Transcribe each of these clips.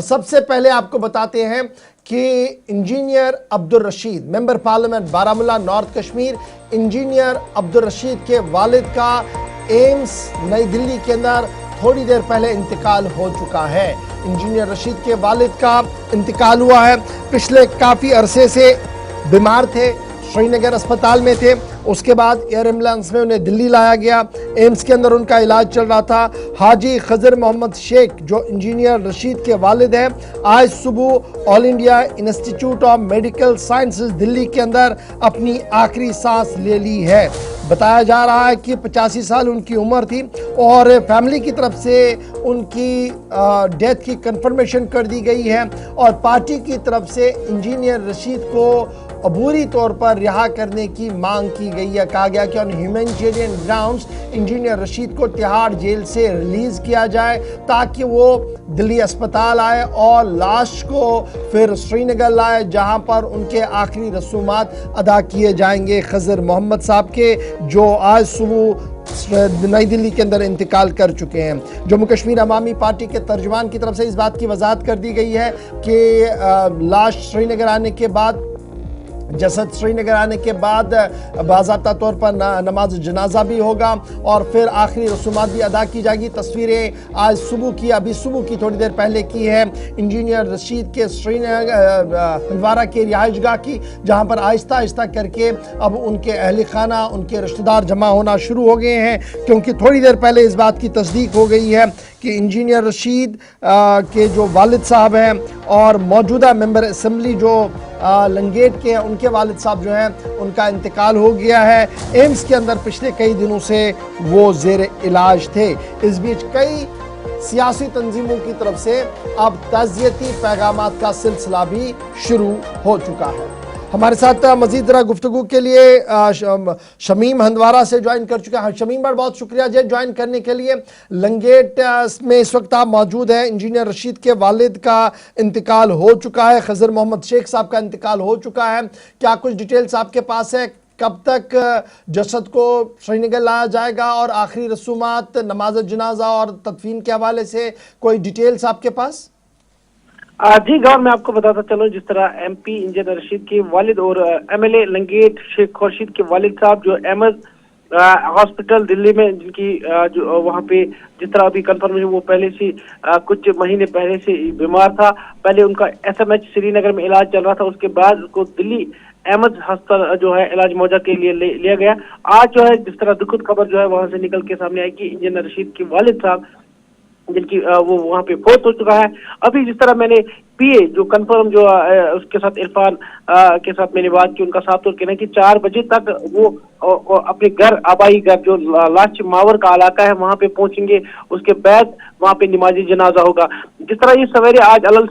और सबसे पहले आपको बताते हैं कि engineer Abdul Rashid, member parliament Baramulla north Kashmir, engineer Abdul Rashid के वालिद का एम्स नई दिल्ली के अंदर थोड़ी देर पहले इंतकाल हो चुका है। इंजीनियर रशीद के वालिद का इंतकाल हुआ है। पिछले काफ़ी अरसे से बीमार थे, श्रीनगर अस्पताल में थे, उसके बाद एयर एम्बुलेंस में उन्हें दिल्ली लाया गया। एम्स के अंदर उनका इलाज चल रहा था। हाजी खजर मोहम्मद शेख जो इंजीनियर रशीद के वालिद हैं, आज सुबह all India institute of medical sciences Delhi के अंदर अपनी आखिरी सांस ले ली है। बताया जा रहा है कि 85 साल उनकी उम्र थी और फैमिली की तरफ से उनकी डेथ की कंफर्मेशन कर दी गई है और पार्टी की तरफ से इंजीनियर रशीद को अबूरी तौर पर रिहा करने की मांग की गई है। कहा गया कि on humanitarian grounds engineer Rashid को तिहाड़ जेल से रिलीज किया जाए ताकि वो दिल्ली अस्पताल आए और लाश को फिर श्रीनगर लाए जहां पर उनके आखिरी रसूमात अदा किए जाएंगे। खजर मोहम्मद साहब के जो आज सुबह नई दिल्ली के अंदर इंतकाल कर चुके हैं। जम्मू कश्मीर अवामी पार्टी के तर्जुमान की तरफ से इस बात की वजाहत कर दी गई है कि लाश श्रीनगर आने के बाद, जसद श्रीनगर आने के बाद बाज़ाब्ता तौर पर नमाज जनाजा भी होगा और फिर आखिरी रसूमात भी अदा की जाएगी। तस्वीरें आज सुबह की, अभी सुबह की थोड़ी देर पहले की है इंजीनियर रशीद के श्रीनगर हंदवारा के रिहाइशगाह की, जहां पर आहिस्ता आहिस्ता करके अब उनके अहल खाना, उनके रिश्तेदार जमा होना शुरू हो गए हैं, क्योंकि थोड़ी देर पहले इस बात की तस्दीक हो गई है कि इंजीनियर रशीद के जो वालिद साहब हैं और मौजूदा मेंबर असम्बली जो लंगेट के हैं, उनके वालिद साहब जो हैं उनका इंतकाल हो गया है। एम्स के अंदर पिछले कई दिनों से वो ज़ेर इलाज थे। इस बीच कई सियासी तंजीमों की तरफ से अब ताज़ियती पैगामात का सिलसिला भी शुरू हो चुका है। हमारे साथ मजीद जरा गुफ्तगू के लिए शमीम हंदवारा से ज्वाइन कर चुके हैं। शमीम भाई, बहुत शुक्रिया जी ज्वाइन करने के लिए। लंगेट में इस वक्त आप मौजूद हैं। इंजीनियर रशीद के वालिद का इंतकाल हो चुका है, खजर मोहम्मद शेख साहब का इंतकाल हो चुका है। क्या कुछ डिटेल्स आपके पास है? कब तक जसद को श्रीनगर लाया जाएगा और आखिरी रसूमात, नमाज जनाजा और तदफीन के हवाले से कोई डिटेल्स आपके पास? जी गौर, मैं आपको बताता चलूं, जिस तरह एमपी इंजीनियर रशीद के वालिद और एमएलए लंगेट शेख खुर्शीद के वालिद साहब जो अहमद हॉस्पिटल दिल्ली में, जिनकी जो वहाँ पे जिस तरह अभी कंफर्मेशन, वो पहले से कुछ महीने पहले से बीमार था। पहले उनका एसएमएच श्रीनगर में इलाज चल रहा था, उसके बाद उसको दिल्ली अहमद अस्पताल जो है इलाज मौजा के लिए लिया गया। आज जो है जिस तरह दुखद खबर जो है वहां से निकल के सामने आई कि इंजीनियर रशीद के वालिद साहब जिनकी वो वहाँ पे फौत हो चुका है। अभी जिस तरह मैंने पीए जो कंफर्म जो उसके साथ इरफान के साथ मैंने बात की, उनका साफ तौर कहना है कि 4 बजे तक वो अपने घर, आबाई घर जो लाच मावर का इलाका है वहाँ पे पहुंचेंगे। उसके बाद वहाँ पे नमाजी जनाजा होगा। जिस तरह ये सवेरे आज अलल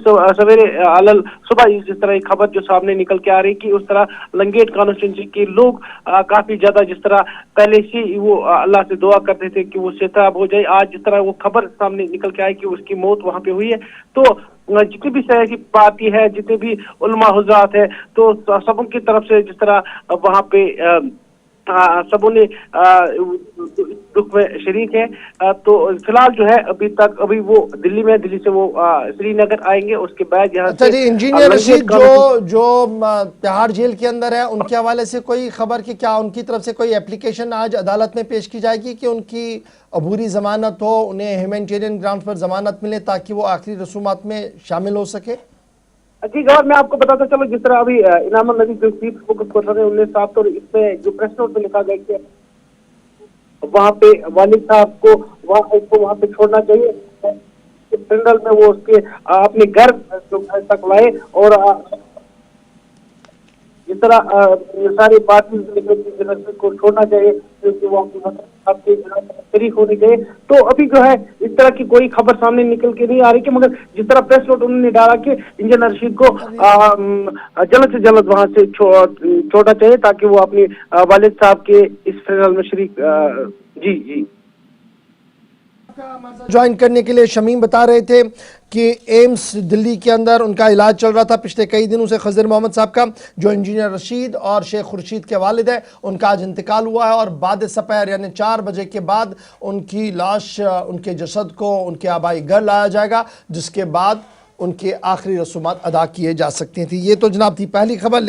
सुबह जिस तरह ये खबर जो सामने निकल के आ रही कि उस तरह लंगेट कॉन्स्टिट्यूंसी के लोग काफी ज्यादा जिस तरह पहले से वो अल्लाह से दुआ करते थे कि वो सेहतयाब हो जाए, आज जिस तरह वो खबर सामने निकल के आई कि उसकी मौत वहाँ पे हुई है, तो जितनी भी सियासी पार्टी है, जितने भी उलमा हुज़ात है, तो सबों की तरफ से जिस तरह वहाँ पे सबों ने दुख में शरीक है। तो फिलहाल जो है अभी वो दिल्ली में, दिल्ली से वो श्रीनगर आएंगे, उसके बाद यहाँ अच्छा जी, इंजीनियर रशीद जो तिहाड़ जेल के अंदर है, उनके हवाले से कोई खबर कि क्या उनकी तरफ से कोई एप्लीकेशन आज अदालत में पेश की जाएगी कि उनकी अबूरी जमानत हो, उन्हें ह्यूमैनिटेरियन ग्राउंड पर जमानत मिले ताकि वो आखिरी रसूमात में शामिल हो सके? जी गौर, मैं आपको बताता चलो, जिस तरह अभी इनाम नबी जो चीफ स्पोक्सपर्सन उन्होंने साफ तौर इसमें जो प्रेस नोट में लिखा गया कि वहाँ पे वालिद साहब को वहाँ पे छोड़ना चाहिए, जनरल में वो उसके अपने घर तक लाए और जिस तरह सारी पार्टी को छोड़ना चाहिए क्योंकि वो आपके शरीक होने चाहिए। तो अभी जो है इस तरह की कोई खबर सामने निकल के नहीं आ रही कि, मगर जिस तरह प्रेस नोट उन्होंने डाला कि इंजीनियर रशीद को जल्द से जल्द वहां से छोड़ना चाहिए ताकि वो अपनी वालिद साहब के इस फैसले में शरीक। जी ज्वाइन करने के लिए शमीम बता रहे थे कि एम्स दिल्ली के अंदर उनका इलाज चल रहा था पिछले कई दिनों से। खजर मोहम्मद साहब का जो इंजीनियर रशीद और शेख खुर्शीद के वालिद है, उनका आज इंतकाल हुआ है और बाद सपहर यानी 4 बजे के बाद उनकी लाश, उनके जसद को उनके आबाई घर लाया जाएगा, जिसके बाद उनके आखिरी रसूमात अदा किए जा सकते थे। ये तो जनाब थी पहली खबर।